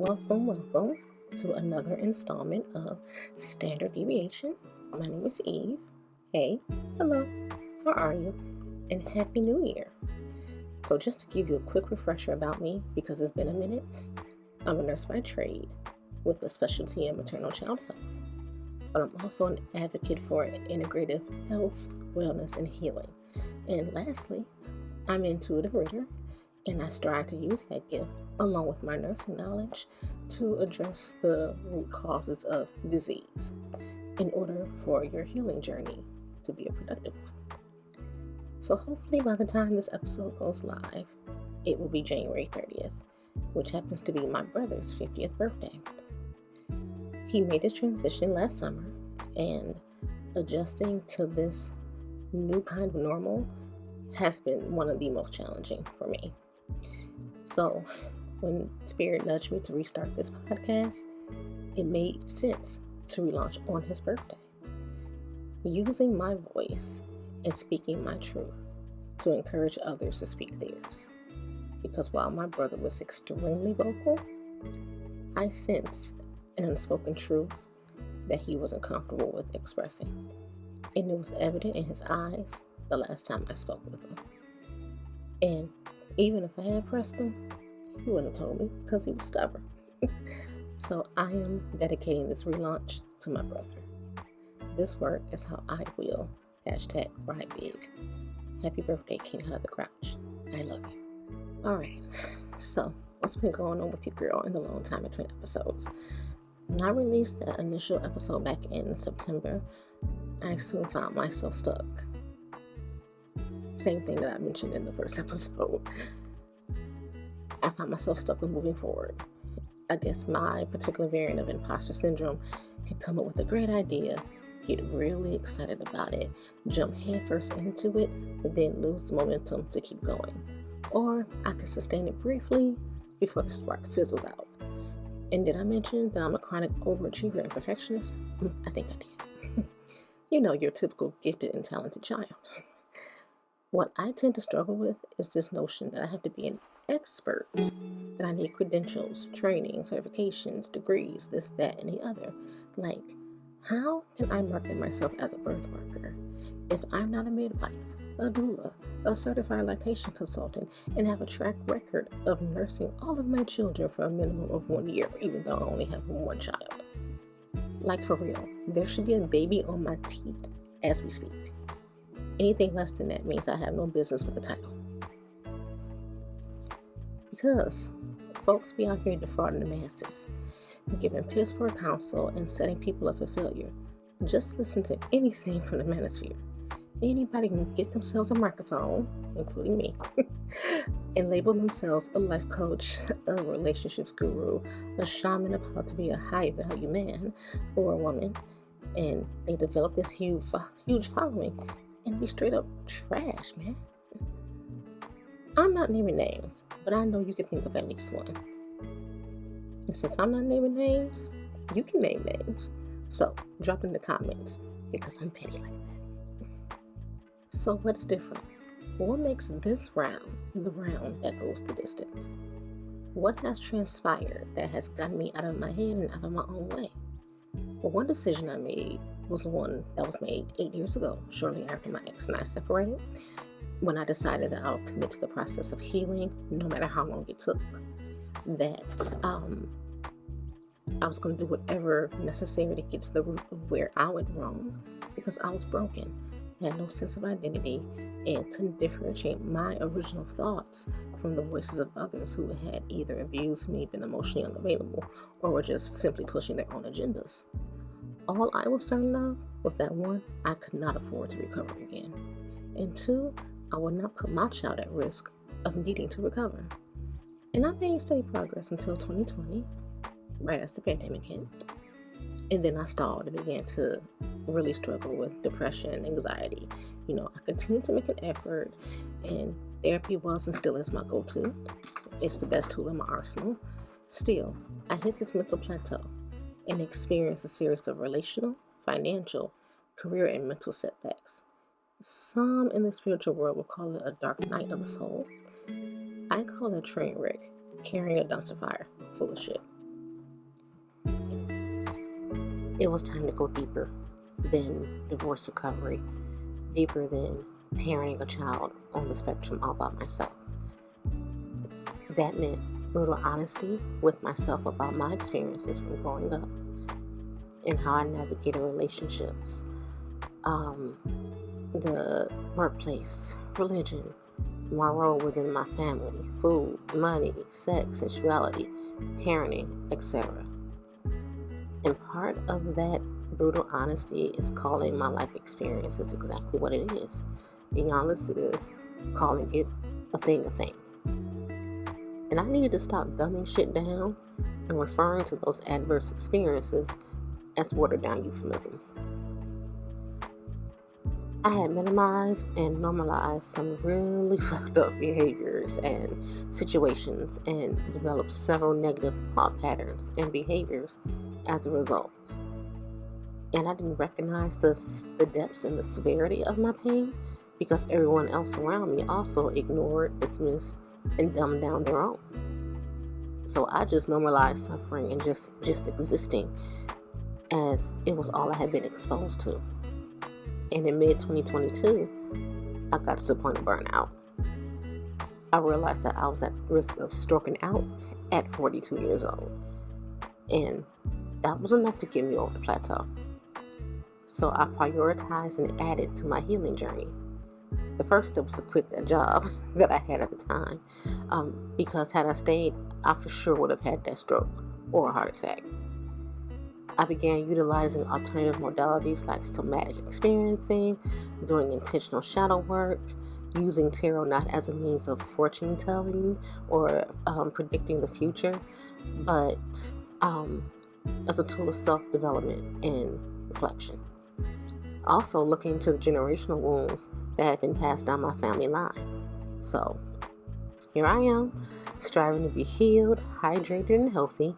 Welcome to another installment of Standard Deviation. My name is Yves. Hey, hello, how are you? And Happy New Year. So just to give you a quick refresher about me, because it's been a minute, I'm a nurse by trade with a specialty in maternal child health. But I'm also an advocate for integrative health, wellness, and healing. And lastly, I'm an intuitive reader, and I strive to use that gift along with my nursing knowledge to address the root causes of disease in order for your healing journey to be a productive one. So hopefully by the time this episode goes live, it will be January 30th, which happens to be my brother's 50th birthday. He made his transition last summer, and adjusting to this new kind of normal has been one of the most challenging for me. So when Spirit nudged me to restart this podcast, it made sense to relaunch on his birthday, using my voice and speaking my truth to encourage others to speak theirs. Because while my brother was extremely vocal, I sensed an unspoken truth that he wasn't comfortable with expressing. And it was evident in his eyes the last time I spoke with him. And even if I had pressed him, he wouldn't have told me because he was stubborn. So I am dedicating this relaunch to my brother. This work is how I will #ride big. Happy birthday, King Out of the Grouch. I love you. Alright, so what's been going on with your girl in the long time between episodes? When I released that initial episode back in September, I soon found myself stuck. Same thing that I mentioned in the first episode. I found myself stuck with moving forward. I guess my particular variant of imposter syndrome can come up with a great idea, get really excited about it, jump headfirst into it, but then lose the momentum to keep going. Or I can sustain it briefly before the spark fizzles out. And did I mention that I'm a chronic overachiever and perfectionist? I think I did. You know, your typical gifted and talented child. What I tend to struggle with is this notion that I have to be an expert, that I need credentials, training, certifications, degrees, this, that, and the other. Like, how can I market myself as a birth worker if I'm not a midwife, a doula, a certified lactation consultant, and have a track record of nursing all of my children for a minimum of 1 year, even though I only have one child? Like, for real, there should be a baby on my teeth as we speak. Anything less than that means I have no business with the title. Because folks be out here defrauding the masses, giving piss poor counsel and setting people up for failure. Just listen to anything from the manosphere. Anybody can get themselves a microphone, including me, and label themselves a life coach, a relationships guru, a shaman of how to be a high-value man or a woman, and they develop this huge following and be straight up trash, man. I'm not naming names, but I know you can think of at least one. And since I'm not naming names, you can name names. So drop in the comments, because I'm petty like that. So what's different? What makes this round the round that goes the distance? What has transpired that has gotten me out of my head and out of my own way? Well, one decision I made was one that was made 8 years ago, shortly after my ex and I separated, when I decided that I'll commit to the process of healing, no matter how long it took, that I was going to do whatever necessary to get to the root of where I went wrong, because I was broken, had no sense of identity, and couldn't differentiate my original thoughts from the voices of others who had either abused me, been emotionally unavailable, or were just simply pushing their own agendas. All I was certain of was that 1, I could not afford to recover again, and 2, I would not put my child at risk of needing to recover. And I made steady progress until 2020, right as the pandemic hit. And then I stalled and began to really struggle with depression and anxiety. You know, I continued to make an effort, and therapy was and still is my go-to. It's the best tool in my arsenal. Still, I hit this mental plateau and experienced a series of relational, financial, career, and mental setbacks. Some in the spiritual world will call it a dark night of the soul. I call it a train wreck, carrying a dumpster fire full of shit. it was time to go deeper than divorce recovery, deeper than parenting a child on the spectrum all by myself. That meant brutal honesty with myself about my experiences from growing up and how I navigated relationships, the workplace, religion, my role within my family, food, money, sex, sexuality, parenting, etc. And part of that brutal honesty is calling my life experiences exactly what it is. Being honest, it is calling it a thing. And I needed to stop dumbing shit down and referring to those adverse experiences as watered down euphemisms. I had minimized and normalized some really fucked up behaviors and situations and developed several negative thought patterns and behaviors as a result. And I didn't recognize the depths and the severity of my pain because everyone else around me also ignored, dismissed, and dumbed down their own. So I just normalized suffering and just existing as it was all I had been exposed to. And in mid-2022, I got to the point of burnout. I realized that I was at risk of stroking out at 42 years old. And that was enough to get me over the plateau. So I prioritized and added to my healing journey. The first step was to quit that job that I had at the time, because had I stayed, I for sure would have had that stroke or a heart attack. I began utilizing alternative modalities like somatic experiencing, doing intentional shadow work, using tarot not as a means of fortune telling or predicting the future, but as a tool of self-development and reflection. Also looking into the generational wounds that had been passed down my family line. So here I am, striving to be healed, hydrated, and healthy.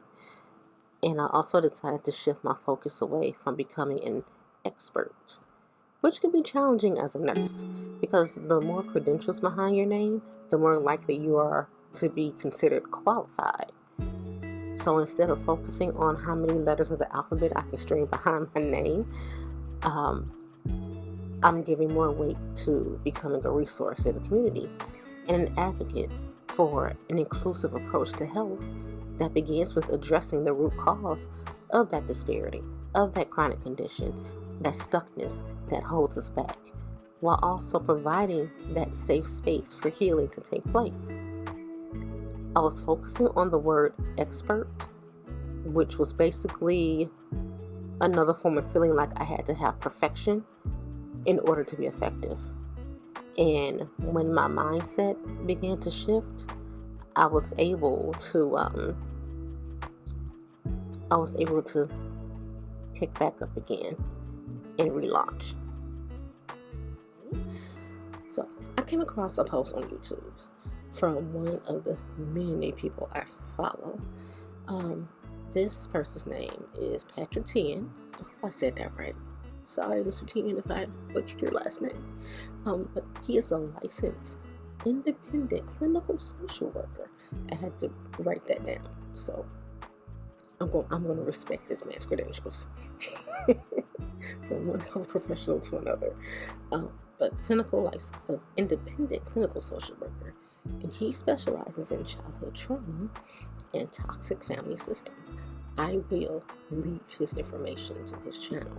And I also decided to shift my focus away from becoming an expert, which can be challenging as a nurse, because the more credentials behind your name, the more likely you are to be considered qualified. So instead of focusing on how many letters of the alphabet I can string behind my name, I'm giving more weight to becoming a resource in the community and an advocate for an inclusive approach to health that begins with addressing the root cause of that disparity, of that chronic condition, that stuckness that holds us back, while also providing that safe space for healing to take place. I was focusing on the word expert, which was basically another form of feeling like I had to have perfection in order to be effective. And when my mindset began to shift, I was able to pick back up again and relaunch. So I came across a post on YouTube from one of the many people I follow. This person's name is Patrick Tien. I hope I said that right. Sorry, Mr. Tien, if I butchered your last name. But he is a licensed independent clinical social worker. I had to write that down, so I'm going to respect this man's credentials from one health professional to another. But independent clinical social worker, and he specializes in childhood trauma and toxic family systems. I will leave his information to his channel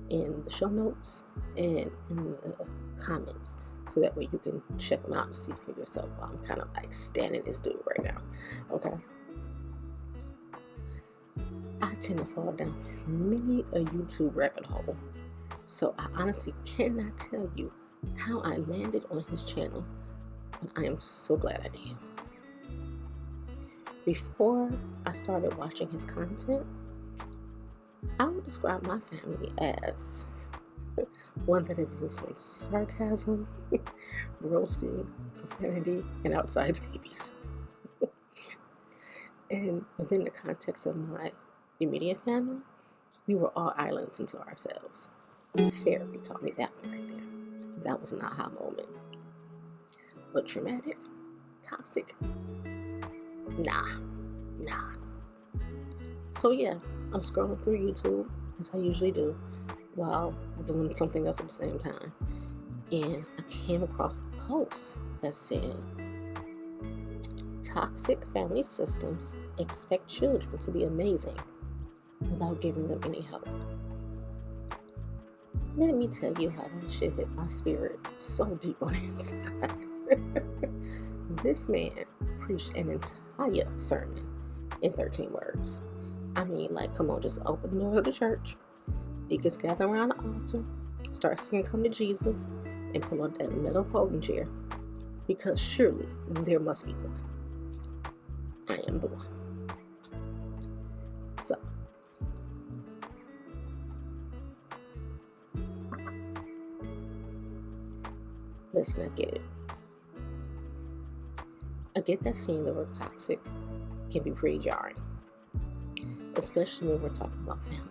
in the show notes and in the comments, so that way you can check him out and see for yourself. I'm kind of like standing this dude right now. Okay. I tend to fall down many a YouTube rabbit hole, so I honestly cannot tell you how I landed on his channel, but I am so glad I did. Before I started watching his content, I would describe my family as one that exists on sarcasm, roasting, profanity, and outside babies. And within the context of my immediate family, we were all islands unto ourselves. Therapy taught me that one right there. That was an aha moment. But traumatic, toxic, nah. So yeah, I'm scrolling through YouTube as I usually do, while doing something else at the same time. And I came across a post that said, toxic family systems expect children to be amazing without giving them any help. Let me tell you how that shit hit my spirit so deep on the inside. This man preached an entire sermon in 13 words. I mean, like, come on, just open the door of the church. Deacons gather around the altar, start singing Come to Jesus, and pull out that metal folding chair. Because surely there must be one. I am the one. So, let's not get it. I get that seeing the word toxic can be pretty jarring, especially when we're talking about family.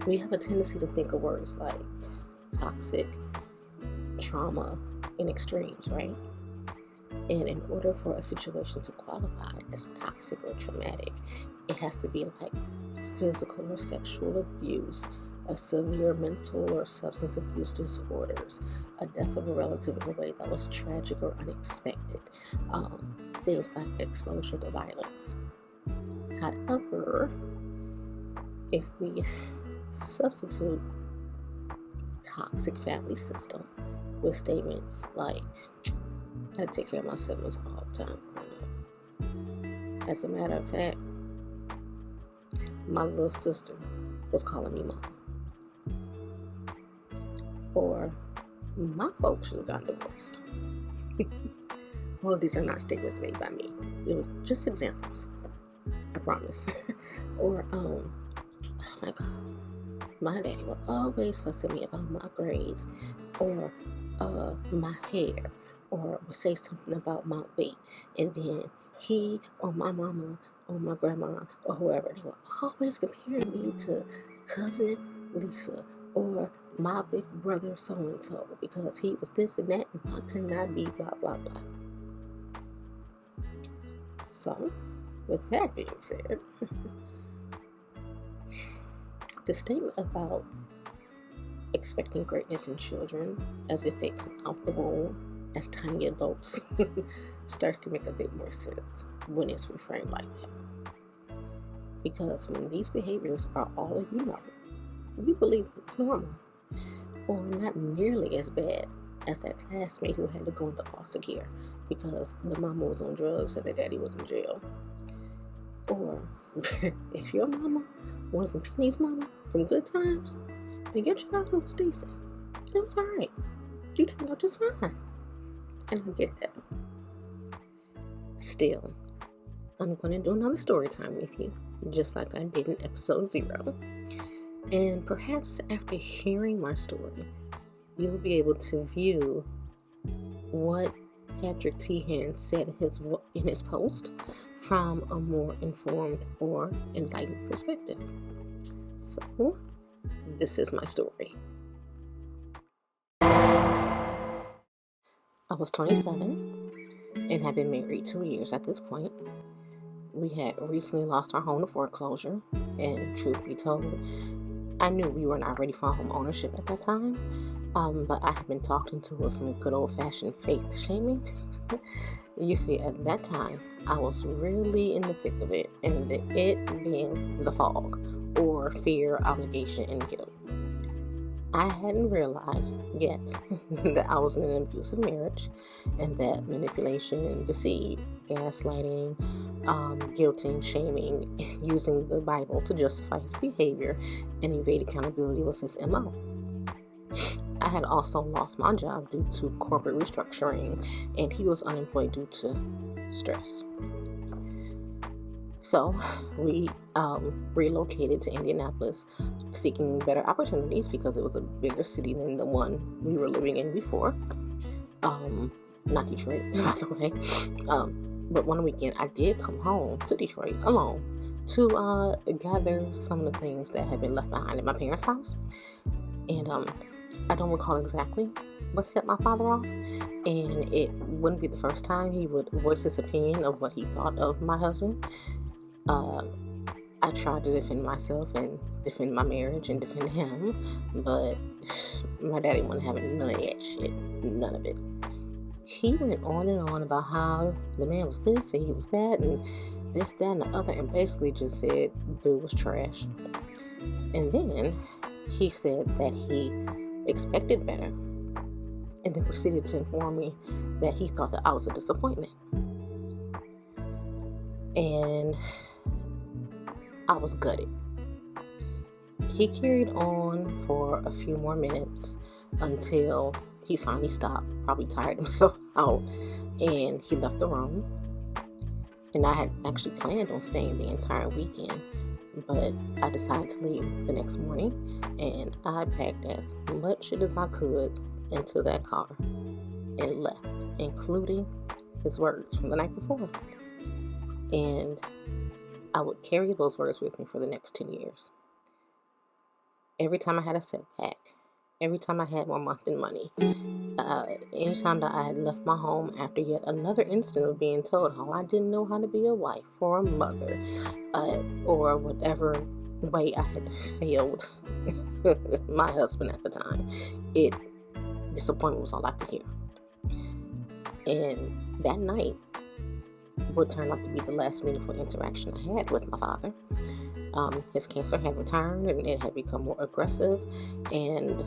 We have a tendency to think of words like toxic, trauma, and extremes, right? And in order for a situation to qualify as toxic or traumatic, it has to be like physical or sexual abuse, a severe mental or substance abuse disorders, a death of a relative in a way that was tragic or unexpected, things like exposure to violence. However, if we substitute toxic family system with statements like, I take care of my siblings all the time growing up. As a matter of fact, my little sister was calling me mama. Or, my folks should have gotten divorced. All of these are not statements made by me. It was just examples. I promise. Or, oh my God. My daddy would always fuss at me about my grades. Or, my hair. Or would say something about my weight. And then he or my mama or my grandma or whoever, they were always comparing me to cousin Lisa or my big brother so-and-so because he was this and that and I could not be blah, blah, blah. So, with that being said, the statement about expecting greatness in children as if they come out the womb as tiny adults starts to make a bit more sense when it's reframed like that. Because when these behaviors are all of you know, we believe it's normal, or not nearly as bad as that classmate who had to go into foster care because the mama was on drugs and the daddy was in jail. Or if your mama wasn't Penny's mama from Good Times, then your childhood was decent. It was alright. You turned out just fine. And I get that. Still, I'm going to do another story time with you, just like I did in episode 0. And perhaps after hearing my story, you'll be able to view what Patrick Tehan said in his post from a more informed or enlightened perspective. So, this is my story. I was 27 and had been married 2 years at this point. We had recently lost our home to foreclosure, and truth be told, I knew we were not ready for home ownership at that time, but I had been talked into some good old-fashioned faith shaming. You see, at that time, I was really in the thick of it, and it being the fog, or fear, obligation, and guilt. I hadn't realized yet that I was in an abusive marriage and that manipulation, deceit, gaslighting, guilting, shaming, using the Bible to justify his behavior and evade accountability was his MO. I had also lost my job due to corporate restructuring, and he was unemployed due to stress. So we relocated to Indianapolis seeking better opportunities because it was a bigger city than the one we were living in before. Not Detroit, by the way. But one weekend I did come home to Detroit alone to gather some of the things that had been left behind at my parents' house. And I don't recall exactly what set my father off, and it wouldn't be the first time he would voice his opinion of what he thought of my husband. I tried to defend myself and defend my marriage and defend him, but my daddy wasn't having none of that shit. None of it. He went on and on about how the man was this and he was that and this, that, and the other, and basically just said dude was trash. And then he said that he expected better, and then proceeded to inform me that he thought that I was a disappointment. And I was gutted. He carried on for a few more minutes until he finally stopped, probably tired himself out, and he left the room. And I had actually planned on staying the entire weekend, but I decided to leave the next morning, and I packed as much shit as I could into that car and left, including his words from the night before. And I would carry those words with me for the next 10 years. Every time I had a setback, every time I had 1 month in money, anytime that I had left my home after yet another instant of being told how I didn't know how to be a wife or a mother, or whatever way I had failed my husband at the time, disappointment was all I could hear. And that night would turn out to be the last meaningful interaction I had with my father. His cancer had returned and it had become more aggressive, and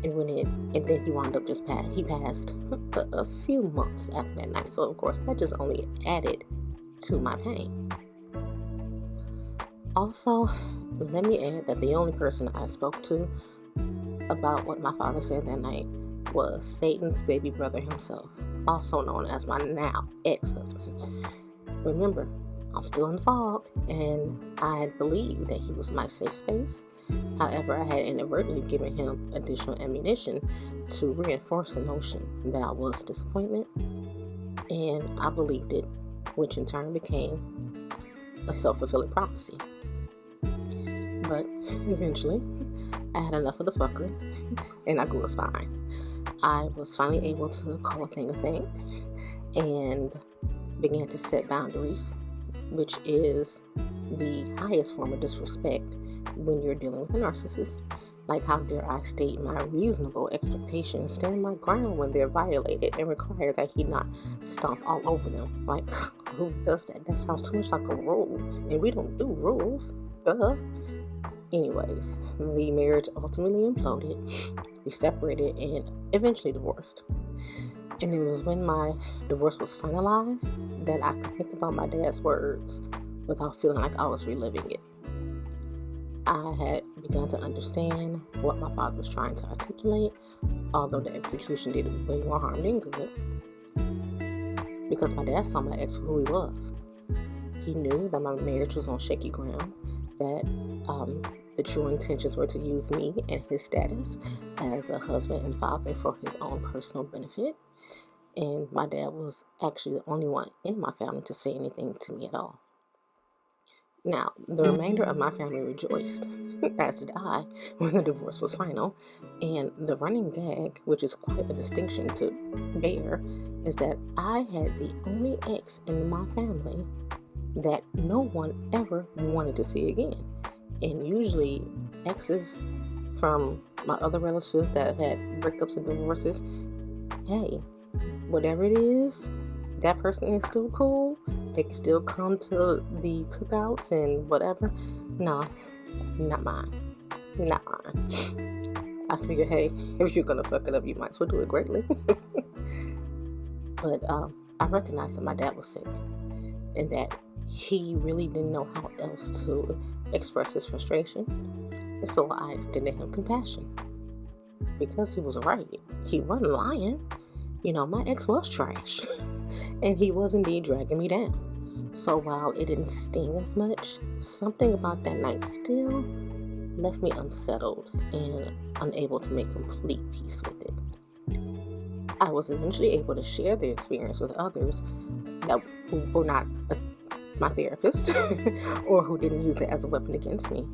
then he wound up he passed a few months after that night. So of course that just only added to my pain. Also, let me add that the only person I spoke to about what my father said that night was Satan's baby brother himself, also known as my now ex-husband. Remember, I'm still in the fog, and I had believed that he was my safe space. However, I had inadvertently given him additional ammunition to reinforce the notion that I was a disappointment, and I believed it, which in turn became a self-fulfilling prophecy. But eventually, I had enough of the fuckery, and I grew a spine. I was finally able to call a thing, and began to set boundaries, which is the highest form of disrespect when you're dealing with a narcissist. Like, how dare I state my reasonable expectations, stand my ground when they're violated, and require that he not stomp all over them. Like, who does that? That sounds too much like a rule, and we don't do rules. Duh. Anyways, the marriage ultimately imploded. We separated and eventually divorced. And it was when my divorce was finalized that I could think about my dad's words without feeling like I was reliving it. I had begun to understand what my father was trying to articulate, although the execution did way more harm than good. Because my dad saw my ex for who he was. He knew that my marriage was on shaky ground, that the true intentions were to use me and his status as a husband and father for his own personal benefit. And my dad was actually the only one in my family to say anything to me at all. Now, the remainder of my family rejoiced, as did I, when the divorce was final. And the running gag, which is quite a distinction to bear, is that I had the only ex in my family that no one ever wanted to see again. And usually exes from my other relatives that have had breakups and divorces, hey, whatever it is, that person is still cool. They can still come to the cookouts and whatever. No, not mine. Not mine. I figure, hey, if you're gonna fuck it up, you might as well do it greatly. But I recognized that my dad was sick, and that he really didn't know how else to express his frustration. And so I extended him compassion, because he was right. He wasn't lying. My ex was trash, and he was indeed dragging me down. So while it didn't sting as much, something about that night still left me unsettled and unable to make complete peace with it. I was eventually able to share the experience with others who were not my therapist or who didn't use it as a weapon against me.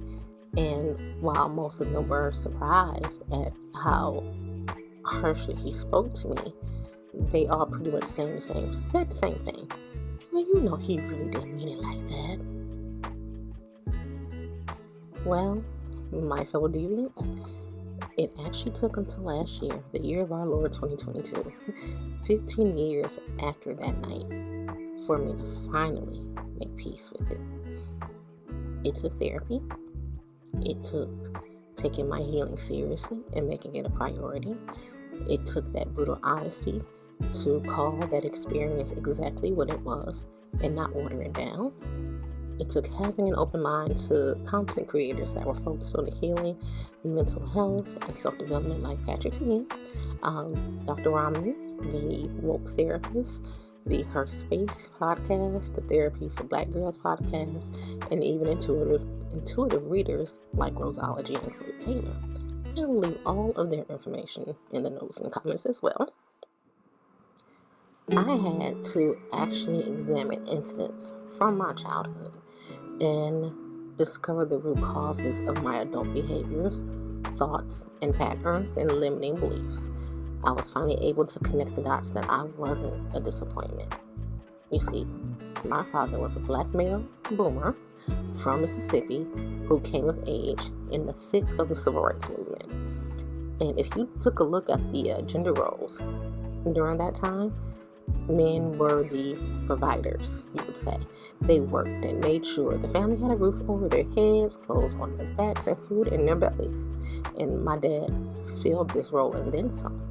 And while most of them were surprised at how harshly he spoke to me, they all pretty much said the same thing. Well, you know he really didn't mean it like that. Well, my fellow deviants, it actually took until last year, the year of our Lord 2022, 15 years after that night, for me to finally make peace with it. It took therapy. It took taking my healing seriously and making it a priority. It took that brutal honesty to call that experience exactly what it was and not water it down. It took having an open mind to content creators that were focused on the healing, mental health, and self-development like Patrick to me, Dr. Romney, the woke therapist, the Her Space podcast, the Therapy for Black Girls podcast, and even intuitive readers like Rosology and Chloe Taylor. I will leave all of their information in the notes and comments as well. I had to actually examine incidents from my childhood and discover the root causes of my adult behaviors, thoughts, and patterns and limiting beliefs. I was finally able to connect the dots that I wasn't a disappointment. You see, my father was a black male boomer from Mississippi who came of age in the thick of the civil rights movement. And if you took a look at the gender roles during that time, men were the providers, you would say. They worked and made sure the family had a roof over their heads, clothes on their backs, and food in their bellies. And my dad filled this role and then some.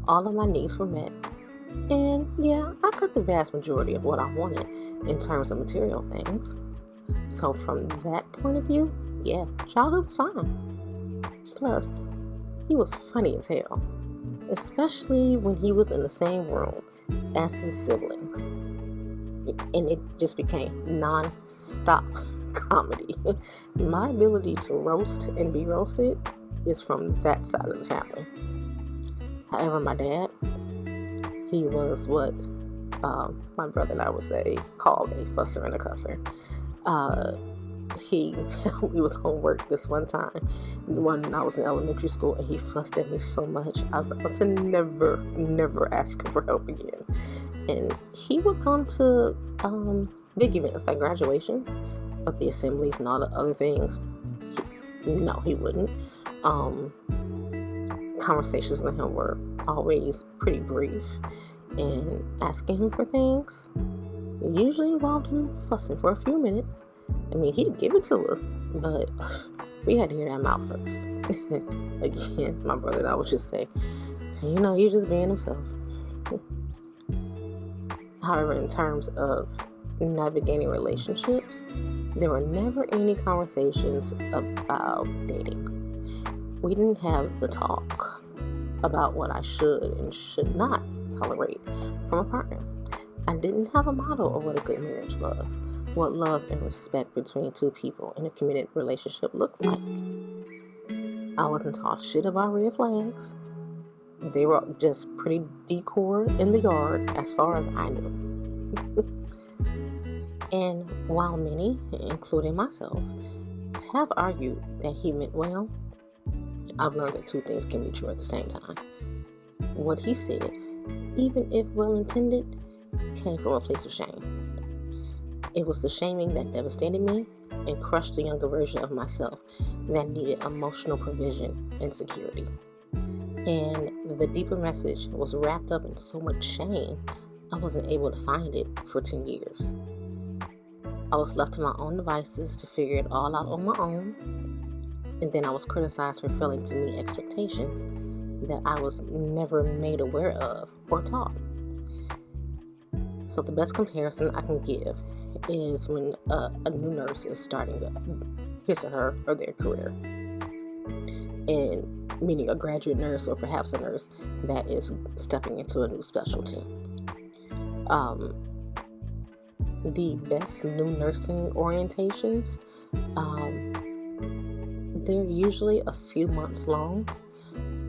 All of my needs were met. And yeah, I got the vast majority of what I wanted in terms of material things. So from that point of view, yeah, childhood was fine. Plus, he was funny as hell, especially when he was in the same room as his siblings. And it just became non-stop comedy. My ability to roast and be roasted is from that side of the family. However, my dad, he was what my brother and I would say called a fusser and a cusser. We was homework this one time when I was in elementary school, and he fussed at me so much I vowed to never ask him for help again. And he would come to big events like graduations, but the assemblies and all the other things, he wouldn't. Conversations with him were always pretty brief, and asking him for things usually involved him fussing for a few minutes. I mean, he'd give it to us, but we had to hear that mouth first. Again, my brother and I would just say, he's just being himself. However, in terms of navigating relationships, there were never any conversations about dating. We didn't have the talk about what I should and should not tolerate from a partner. I didn't have a model of what a good marriage was, what love and respect between two people in a committed relationship looked like. I wasn't taught shit about red flags. They were just pretty decor in the yard as far as I knew. And while many, including myself, have argued that he meant well, I've learned that two things can be true at the same time. What he said, even if well-intended, came from a place of shame. It was the shaming that devastated me and crushed the younger version of myself that needed emotional provision and security. And the deeper message was wrapped up in so much shame, I wasn't able to find it for 10 years. I was left to my own devices to figure it all out on my own, and then I was criticized for failing to meet expectations that I was never made aware of or taught. So the best comparison I can give is when a new nurse is starting his or their career, and meaning a graduate nurse or perhaps a nurse that is stepping into a new specialty. The best new nursing orientations, they're usually a few months long.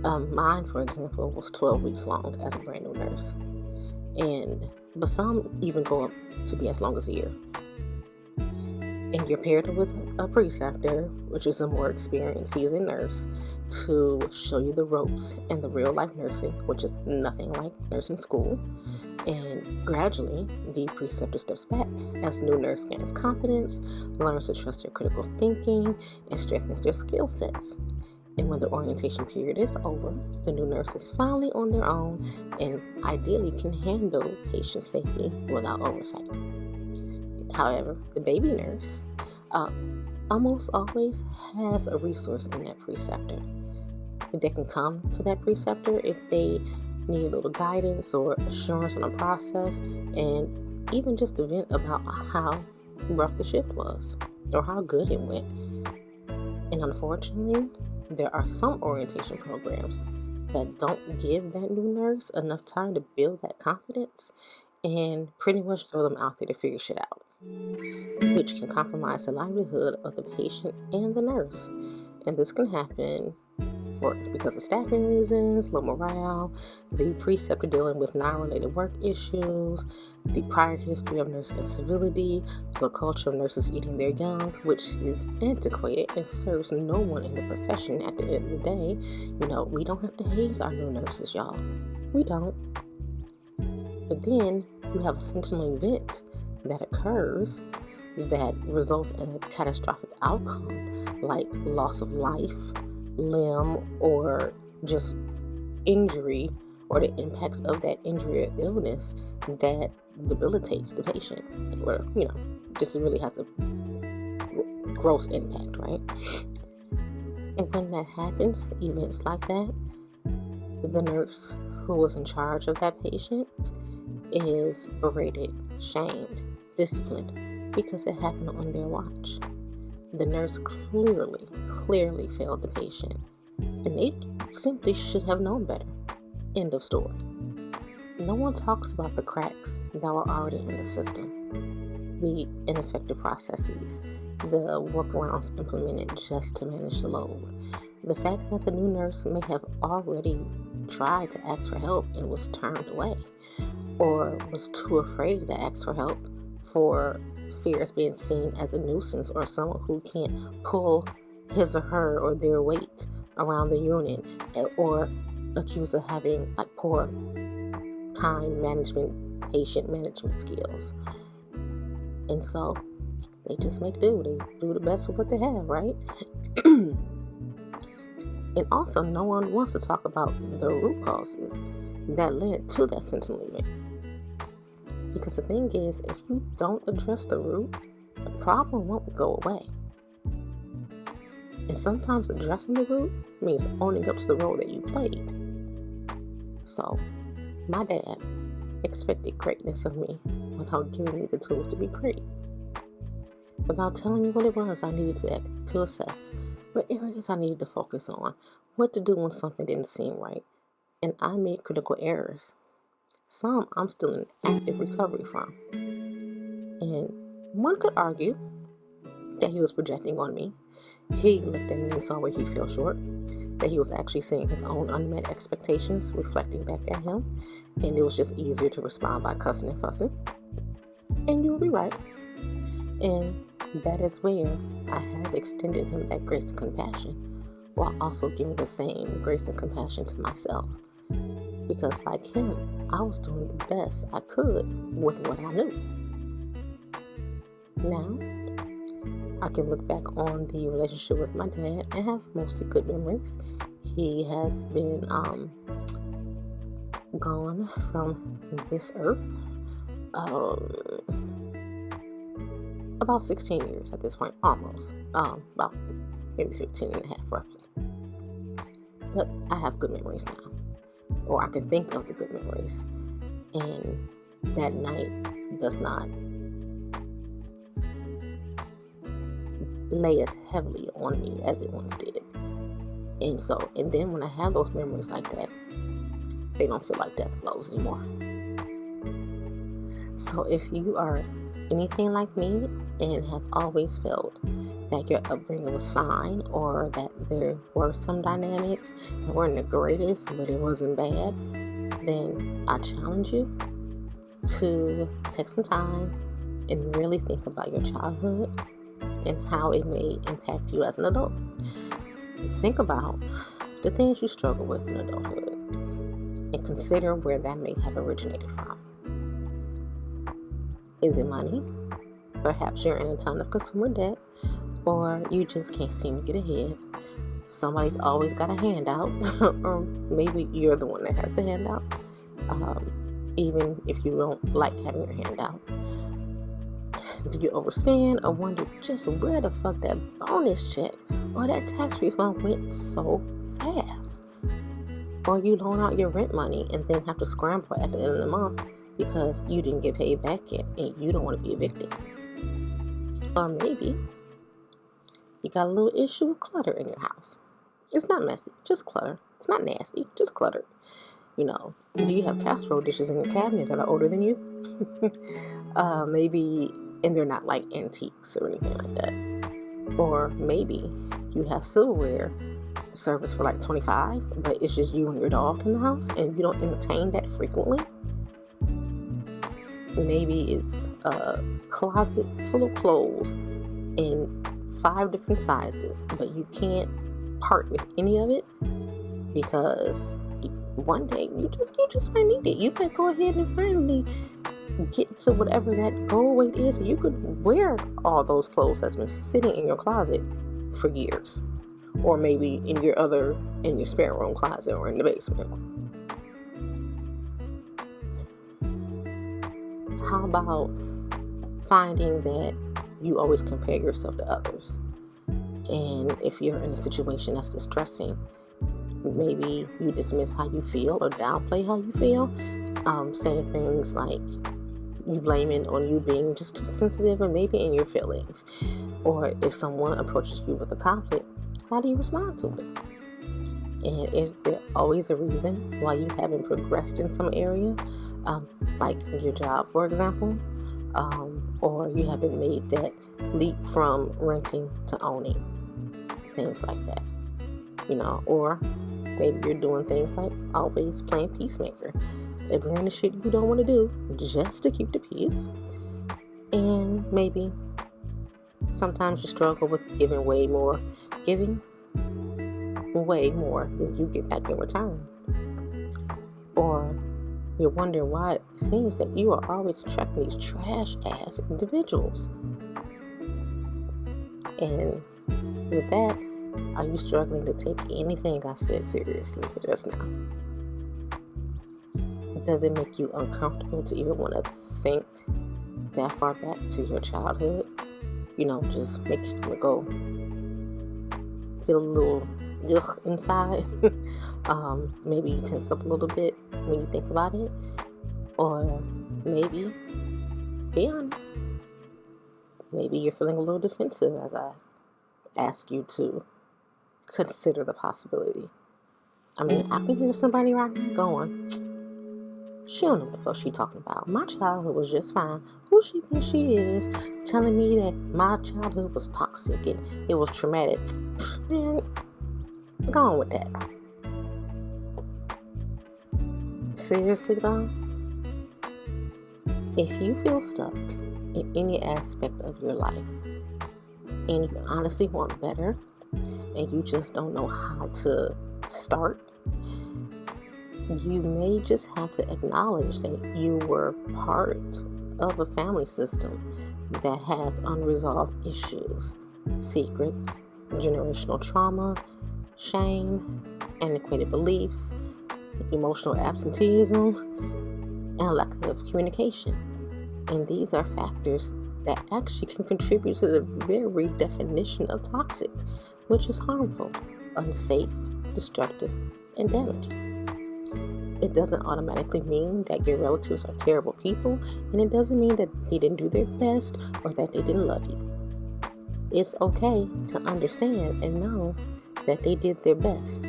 Mine, for example, was 12 weeks long as a brand new nurse, but some even go up to be as long as a year. And you're paired with a preceptor, which is a more experienced seasoned nurse, to show you the ropes and the real life nursing, which is nothing like nursing school. And gradually, the preceptor steps back as the new nurse gains confidence, learns to trust their critical thinking, and strengthens their skill sets. And when the orientation period is over, the new nurse is finally on their own and ideally can handle patients safely without oversight. However, the baby nurse almost always has a resource in that preceptor. They can come to that preceptor if they need a little guidance or assurance on the process, and even just to vent about how rough the shift was or how good it went. And unfortunately, there are some orientation programs that don't give that new nurse enough time to build that confidence and pretty much throw them out there to figure shit out, which can compromise the livelihood of the patient and the nurse. And this can happen because of staffing reasons, low morale, the preceptor dealing with non-related work issues, the prior history of nurse incivility, the culture of nurses eating their young, which is antiquated and serves no one in the profession at the end of the day. We don't have to haze our new nurses, y'all. We don't. But then you have a sentinel event that occurs that results in a catastrophic outcome, like loss of life, limb, or just injury, or the impacts of that injury or illness that debilitates the patient, or just really has a gross impact, right? And when that happens, events like that, the nurse who was in charge of that patient is berated, shamed, disciplined, because it happened on their watch. The nurse clearly failed the patient, and they simply should have known better. End of story. No one talks about the cracks that were already in the system, the ineffective processes, the workarounds implemented just to manage the load, the fact that the new nurse may have already tried to ask for help and was turned away, or was too afraid to ask for help for fears being seen as a nuisance or someone who can't pull his or her or their weight around the unit, or accused of having poor time management, patient management skills. And so they just make do. They do the best with what they have, right? And also, no one wants to talk about the root causes that led to that sentinel event. Because the thing is, if you don't address the root, the problem won't go away. And sometimes addressing the root means owning up to the role that you played. So, my dad expected greatness of me without giving me the tools to be great. Without telling me what it was I needed to assess, what areas I needed to focus on, what to do when something didn't seem right. And I made critical errors. Some I'm still in active recovery from. And one could argue that he was projecting on me. He looked at me and saw where he fell short, that he was actually seeing his own unmet expectations reflecting back at him, and it was just easier to respond by cussing and fussing. And you'll be right. And that is where I have extended him that grace and compassion, while also giving the same grace and compassion to myself. Because like him, I was doing the best I could with what I knew. Now, I can look back on the relationship with my dad and have mostly good memories. He has been gone from this earth about 16 years at this point, almost. About maybe 15 and a half, roughly. But I have good memories now. Or I can think of the good memories. And that night does not lay as heavily on me as it once did. And then when I have those memories like that, they don't feel like death blows anymore. So if you are anything like me and have always felt that your upbringing was fine, or that there were some dynamics that weren't the greatest, but it wasn't bad, then I challenge you to take some time and really think about your childhood and how it may impact you as an adult. Think about the things you struggle with in adulthood and consider where that may have originated from. Is it money? Perhaps you're in a ton of consumer debt, or you just can't seem to get ahead. Somebody's always got a handout, or maybe you're the one that has the handout, even if you don't like having your handout. Do you overspend or wonder just where the fuck that bonus check or that tax refund went so fast? Or you loan out your rent money and then have to scramble at the end of the month because you didn't get paid back yet and you don't want to be evicted. Or maybe you got a little issue with clutter in your house. It's not messy, just clutter. It's not nasty, just clutter. Do you have casserole dishes in your cabinet that are older than you? Maybe, and they're not like antiques or anything like that. Or maybe you have silverware service for like $25, but it's just you and your dog in the house and you don't entertain that frequently. Maybe it's a closet full of clothes in 5 different sizes, but you can't part with any of it because one day you just might need it. You might go ahead and finally get to whatever that goal weight is so you could wear all those clothes that's been sitting in your closet for years, or maybe in your spare room closet or in the basement. How about finding that you always compare yourself to others? And if you're in a situation that's distressing, maybe you dismiss how you feel or downplay how you feel, saying things like you blame it on you being just too sensitive or maybe in your feelings. Or if someone approaches you with a conflict, how do you respond to it? And is there always a reason why you haven't progressed in some area, like your job, for example, or you haven't made that leap from renting to owning, things like that, or maybe you're doing things like always playing peacemaker, agreeing to shit you don't want to do just to keep the peace, and maybe sometimes you struggle with giving way more than you get back in return. Or you're wondering why it seems that you are always attracting these trash ass individuals. And with that, are you struggling to take anything I said seriously just now? Does it make you uncomfortable to even want to think that far back to your childhood? Just make your stomach go feel a little inside. Maybe you tense up a little bit when you think about it. Or maybe, be honest, maybe you're feeling a little defensive as I ask you to consider the possibility. I can hear somebody right now going, she don't know what the fuck she talking about. My childhood was just fine. Who she thinks she is, telling me that my childhood was toxic and it was traumatic. Man, go on with that. Seriously though, if you feel stuck in any aspect of your life and you honestly want better and you just don't know how to start, you may just have to acknowledge that you were part of a family system that has unresolved issues, secrets, generational trauma, shame, antiquated beliefs, emotional absenteeism, and a lack of communication. And these are factors that actually can contribute to the very definition of toxic, which is harmful, unsafe, destructive, and damaging. It doesn't automatically mean that your relatives are terrible people, and it doesn't mean that they didn't do their best or that they didn't love you. It's okay to understand and know that they did their best,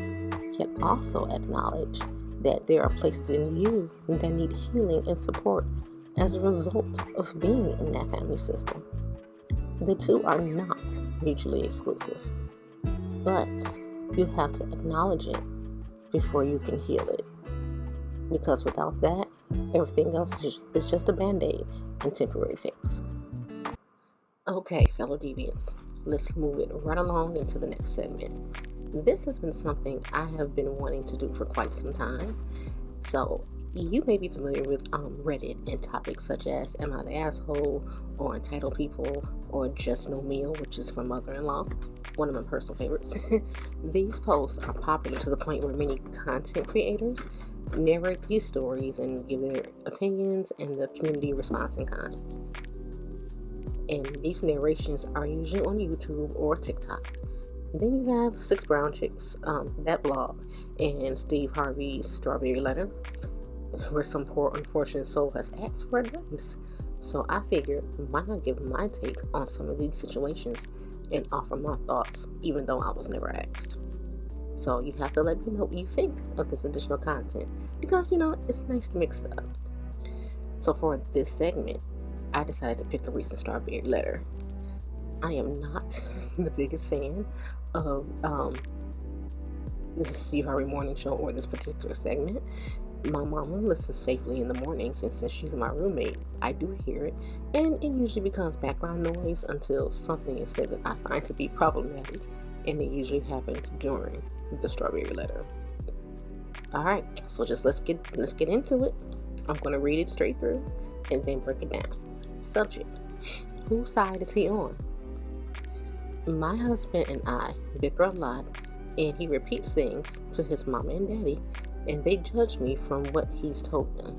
yet also acknowledge that there are places in you that need healing and support as a result of being in that family system. The two are not mutually exclusive, but you have to acknowledge it before you can heal it. Because without that, everything else is just a band-aid and temporary fix. Okay, fellow deviants, let's move it right along into the next segment. This has been something I have been wanting to do for quite some time. So You may be familiar with Reddit and topics such as Am I the Asshole, or Entitled People, or Just No Meal, which is from Mother-in-Law, one of my personal favorites. These posts are popular to the point where many content creators narrate these stories and give their opinions, and the community responds in kind. And these narrations are usually on YouTube or TikTok. Then you have Six Brown Chicks, that blog, and Steve Harvey's Strawberry Letter, where some poor unfortunate soul has asked for advice. So I figured, why not give my take on some of these situations and offer my thoughts, even though I was never asked. So you have to let me know what you think of this additional content, because it's nice to mix it up. So for this segment, I decided to pick a recent Strawberry Letter. I am not the biggest fan of this Steve Harvey morning show or this particular segment. My mama listens faithfully in the mornings, and since she's my roommate, I do hear it, and it usually becomes background noise until something is said that I find to be problematic, and it usually happens during the Strawberry Letter. Alright, so just let's get into it. I'm going to read it straight through and then break it down. Subject: whose side is he on? My husband and I bicker a lot, and he repeats things to his mama and daddy, and they judge me from what he's told them.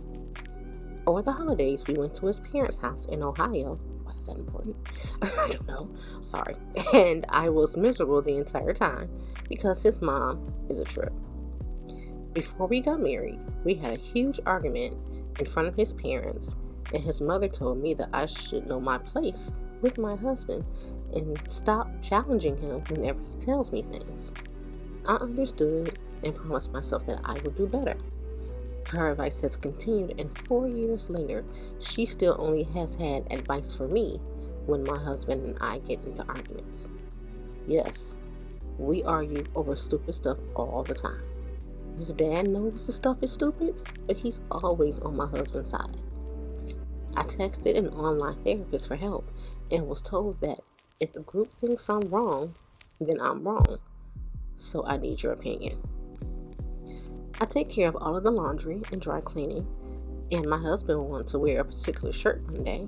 Over the holidays, we went to his parents' house in Ohio. Why is that important? I don't know. Sorry. And I was miserable the entire time because his mom is a trip. Before we got married, we had a huge argument in front of his parents, and his mother told me that I should know my place with my husband and stop challenging him whenever he tells me things. I understood and promised myself that I would do better. Her advice has continued, and 4 years later, she still only has had advice for me when my husband and I get into arguments. Yes, we argue over stupid stuff all the time. His dad knows the stuff is stupid, but he's always on my husband's side. I texted an online therapist for help and was told that if the group thinks I'm wrong, then I'm wrong. So I need your opinion. I take care of all of the laundry and dry cleaning, and my husband wanted to wear a particular shirt one day,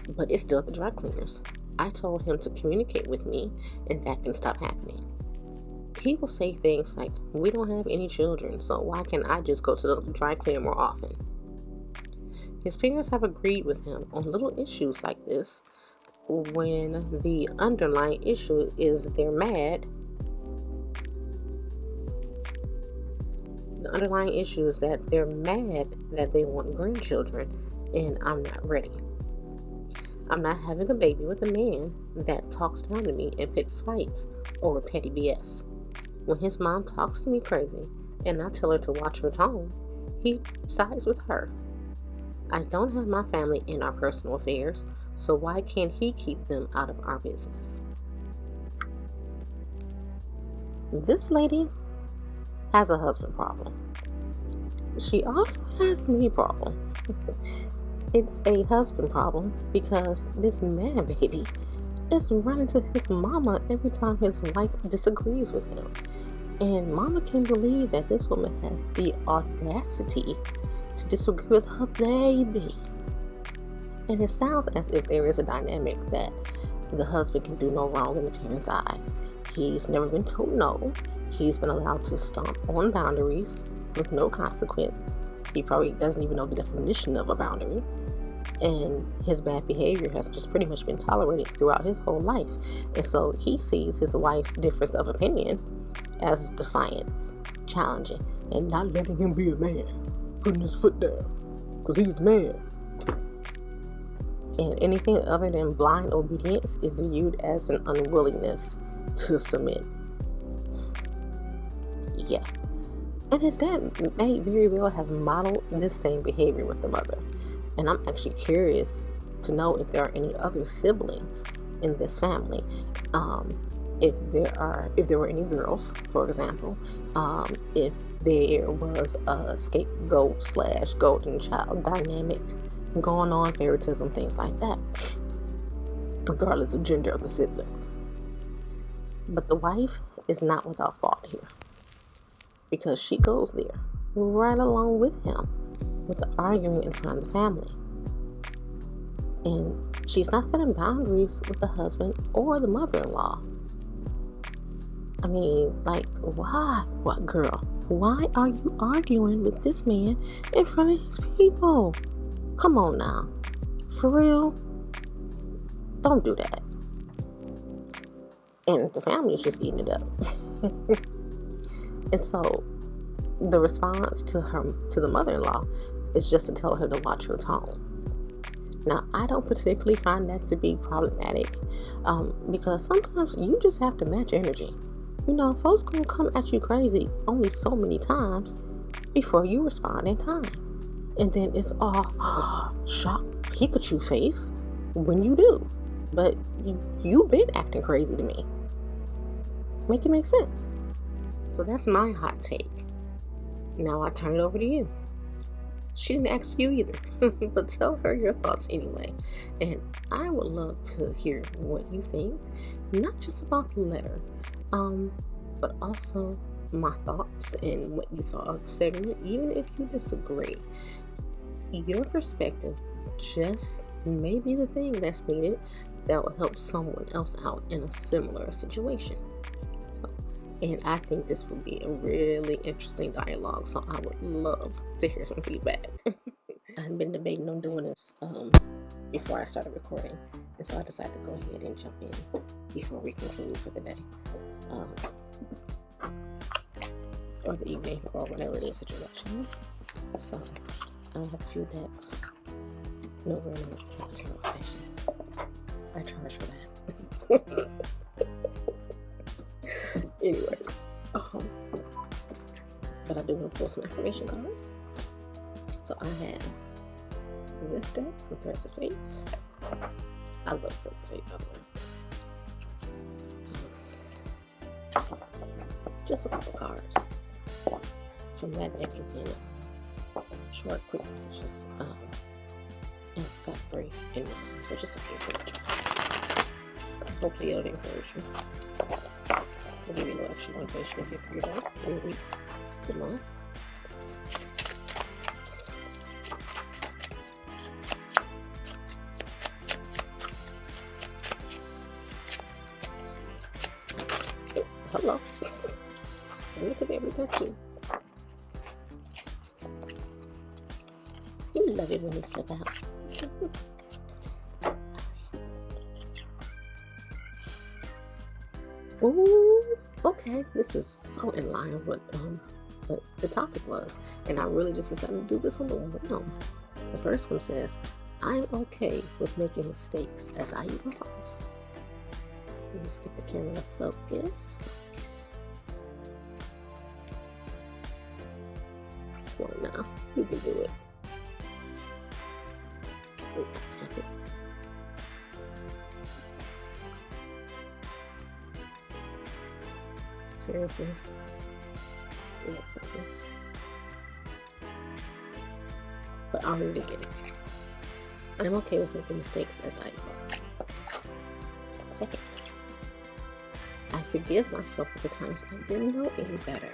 but it's still at the dry cleaners. I told him to communicate with me, and that can stop happening. He will say things like, we don't have any children, so why can't I just go to the dry cleaner more often? His parents have agreed with him on little issues like this when the underlying issue is they're mad. The underlying issue is that they're mad that they want grandchildren, and I'm not ready. I'm not having a baby with a man that talks down to me and picks fights over petty BS. When his mom talks to me crazy and I tell her to watch her tone, he sides with her. I don't have my family in our personal affairs, so why can't he keep them out of our business? This lady has a husband problem. She also has a me problem. It's a husband problem because this man baby is running to his mama every time his wife disagrees with him. And mama can't believe that this woman has the audacity to disagree with her baby. And it sounds as if there is a dynamic that the husband can do no wrong in the parents' eyes. He's never been told no. He's been allowed to stomp on boundaries with no consequence. He probably doesn't even know the definition of a boundary. And his bad behavior has just pretty much been tolerated throughout his whole life. And so he sees his wife's difference of opinion as defiance, challenging, and not letting him be a man, putting his foot down, because he's the man. And anything other than blind obedience is viewed as an unwillingness to submit. Yeah. And his dad may very well have modeled this same behavior with the mother. And I'm actually curious to know if there are any other siblings in this family. If there were any girls, for example, if there was a scapegoat / golden child dynamic going on, favoritism, things like that, regardless of gender of the siblings. But the wife is not without fault here, because she goes there right along with him with the arguing in front of the family. And she's not setting boundaries with the husband or the mother-in-law. I mean, like, why? What, girl? Why are you arguing with this man in front of his people? Come on now. For real? Don't do that. And the family is just eating it up. And so the response to the mother-in-law is just to tell her to watch her tone. Now, I don't particularly find that to be problematic because sometimes you just have to match energy. You know, folks gonna come at you crazy only so many times before you respond in time. And then it's all shock, Pikachu face when you do. But you've been acting crazy to me. Make it make sense. So that's my hot take. Now I turn it over to you. She didn't ask you either, but tell her your thoughts anyway. And I would love to hear what you think, not just about the letter, but also my thoughts and what you thought of the segment, even if you disagree. Your perspective just may be the thing that's needed that will help someone else out in a similar situation. And I think this would be a really interesting dialogue, so I would love to hear some feedback. I've been debating on doing this before I started recording, and so I decided to go ahead and jump in before we conclude for the day, or the evening, or whatever it is that you're watching this. So I have a few decks. No random cocktail session. I charge for that. Anyways, but I do want to pull some affirmation cards. So I have this deck from Threads of Fate. I love Threads of Fate, by the way. Just a couple cards from that deck and then short, quick messages. And I've got 3 in mind, so just a few for each one. Hopefully it'll encourage you. I'll give you a little extra motivation to get through your day, your week, your month. Oh, hello. Look at that, we got you. You love it when we flip out. Ooh, okay. This is so in line with what the topic was. And I really just decided to do this on the whim. The first one says, I'm okay with making mistakes as I evolve. Let's get the camera to focus. Come on now. You can do it. Ooh, tap it. Seriously. But I'll read it again. I'm okay with making mistakes as I evolve. Second, I forgive myself for the times I didn't know any better.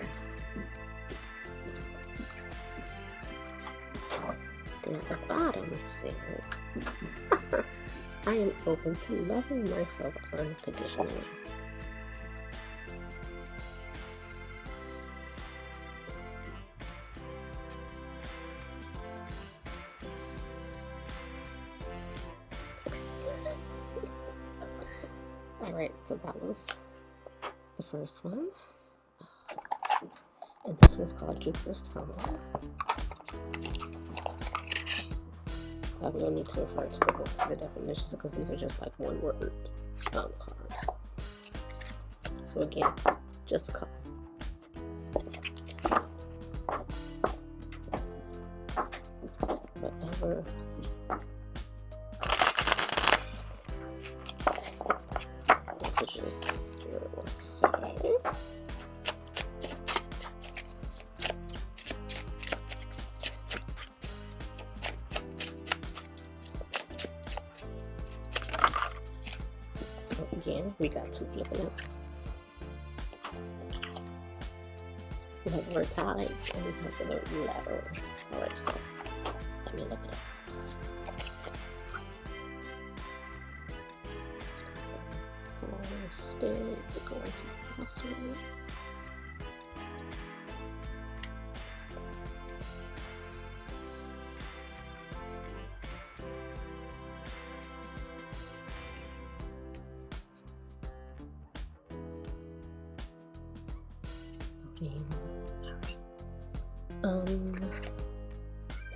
And at the bottom says, I am open to loving myself unconditionally. Alright, so that was the first one. And this one's called Jupiter's Tunnel. I will need to refer to the definitions because these are just like one word cards. So again, just a couple. Whatever. Messages Spirit wants to say. Again, we got 2 flipping up. We have the word tides and we have the word ladder. Alright, so Let me look it up. Instead of going to password.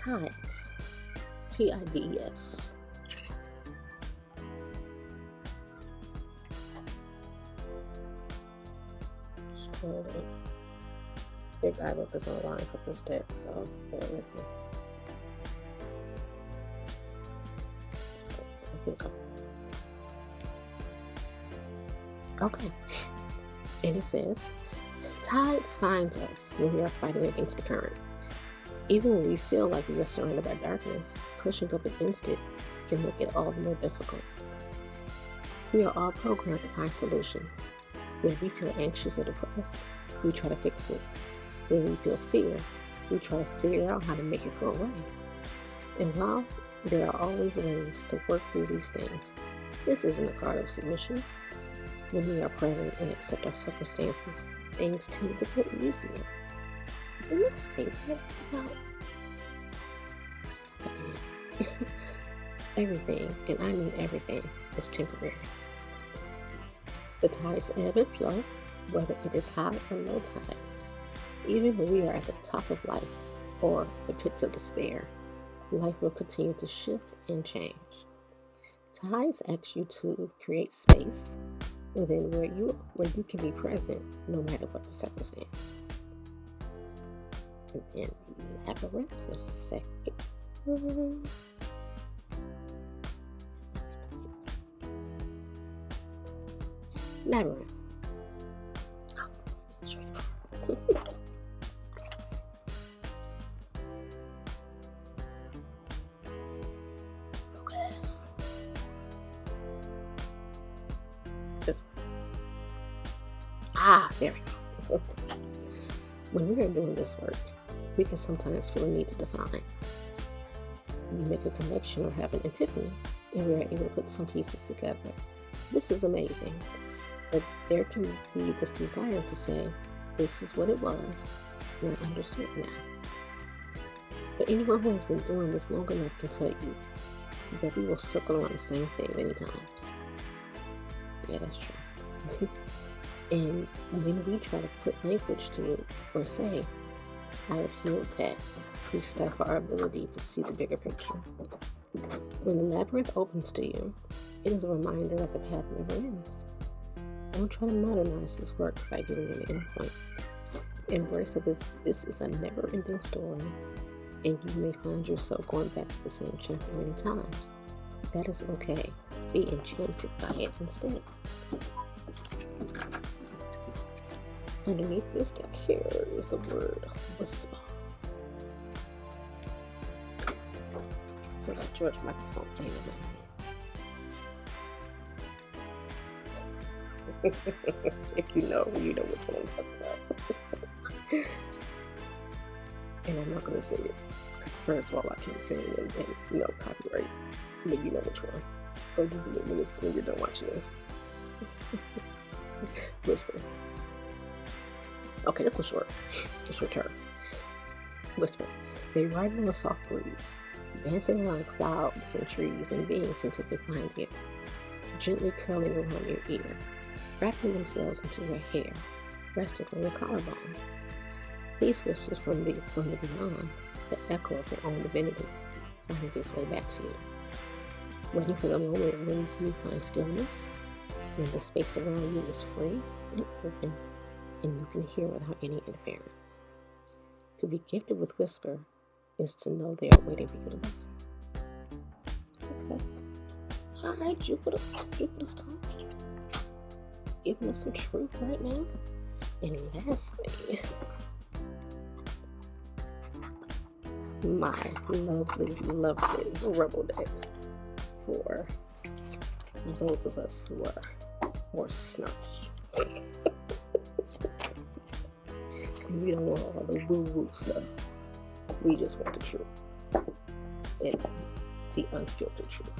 Tides. TIDS. Their guidebook is online for this deck, so bear with me. Okay, and it says, tides finds us when we are fighting against the current. Even when we feel like we are surrounded by darkness, pushing up against it can make it all the more difficult. We are all programmed to find solutions. When we feel anxious or depressed, we try to fix it. When we feel fear, we try to figure out how to make it go away. And while there are always ways to work through these things, this isn't a card of submission. When we are present and accept our circumstances, things tend to get easier. Didn't I say that about everything, and I mean everything, is temporary. The tides ebb and flow, whether it is high or low tide. Even when we are at the top of life or the pits of despair, life will continue to shift and change. Tides ask you to create space within where you can be present no matter what the circumstance. And then labyrinth, just a second. Labyrinth. Oh, that's right. Focus. This one. There we go. When we are doing this work, we can sometimes feel a need to define. We make a connection or have an epiphany, and we are able to put some pieces together. This is amazing. But there can be this desire to say, this is what it was, and I understand now. But anyone who has been doing this long enough can tell you that we will circle around the same thing many times. Yeah, that's true. And when we try to put language to it or say, I have healed that, we stifle our ability to see the bigger picture. When the labyrinth opens to you, it is a reminder that the path never ends. Don't try to modernize this work by giving it an endpoint. Embrace that this is a never-ending story, and you may find yourself going back to the same chapter many times. That is okay. Be enchanted by it instead. Underneath this deck here is the word whisper. I feel like George Michael song playing in my head. If you know which one I'm talking about. And I'm not going to sing it. Because first of all, I can't sing it and copyright. But you know which one. Go Google it when you're done watching this. Whisper. Okay, this one's short. It's your turn. Whisper. They ride on a soft breeze, dancing around clouds and trees and beings until they find you, gently curling around your ear, wrapping themselves into your hair, resting on your collarbone. These whispers from the beyond, the echo of your own divinity, finding its way back to you. Waiting for the moment when you find stillness, when the space around you is free and open, and you can hear without any interference. To be gifted with whisper is to know they are waiting for you to listen. Okay. All right, Jupiter's talking. Giving us some truth right now. And lastly, my lovely rebel deck for those of us who are more snarky. We don't want all the woo-woo stuff. We just want the truth. and the unfiltered truth.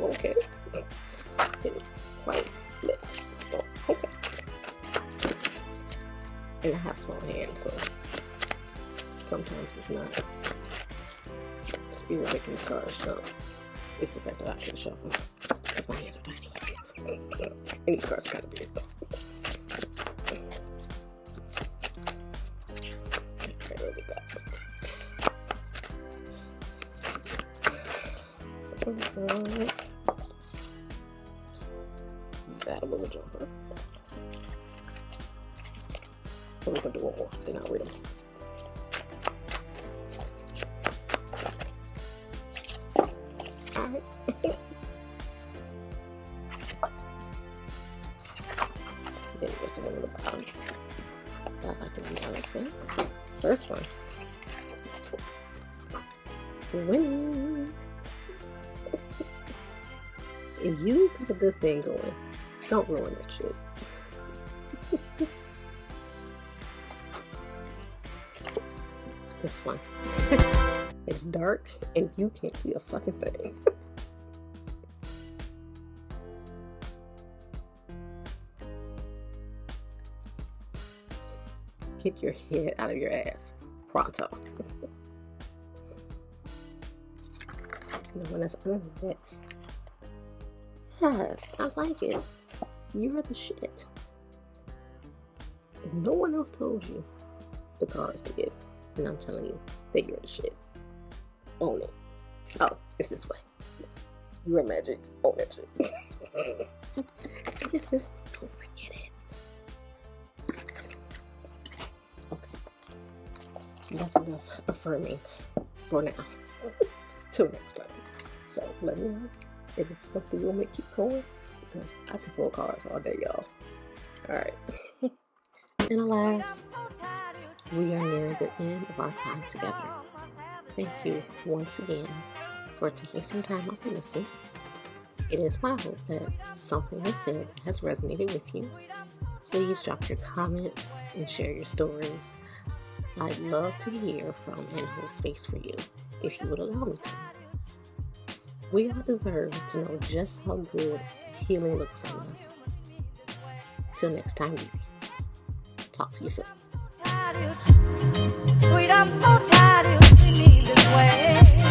Okay. Didn't quite flip. Oh, okay. And I have small hands, so sometimes it's not spirit making the cards jump. It's the fact that I can shuffle because my hands are tiny. And these cards are kind of big. Okay, what we got? That was a jumper. So we're gonna do one more, then I'll read them. Alright. Then there's the one on the bottom. I like to read how it's been. First one. Winning. If you got a good thing going, don't ruin that shit. This one. It's dark and you can't see a fucking thing. Get your head out of your ass. Pronto. The one that's under the neck. Yes, I like it. You're the shit. If no one else told you, the cards did. And I'm telling you that you're the shit. Own it. Oh, it's this way. You're in magic. Own that shit. This is, don't forget it. Okay. That's enough affirming for now. Till next time. So let me know if it's something you want me to keep going, because I can pull cards all day, y'all. Alright. And alas, we are nearing the end of our time together. Thank you once again for taking some time out to listen. It is my hope that something I said has resonated with you. Please drop your comments and share your stories. I'd love to hear from and hold space for you if you would allow me to. We all deserve to know just how good healing looks on us. Till next time, Deviants. Talk to you soon. Sweet, I'm so tired of you see me this way.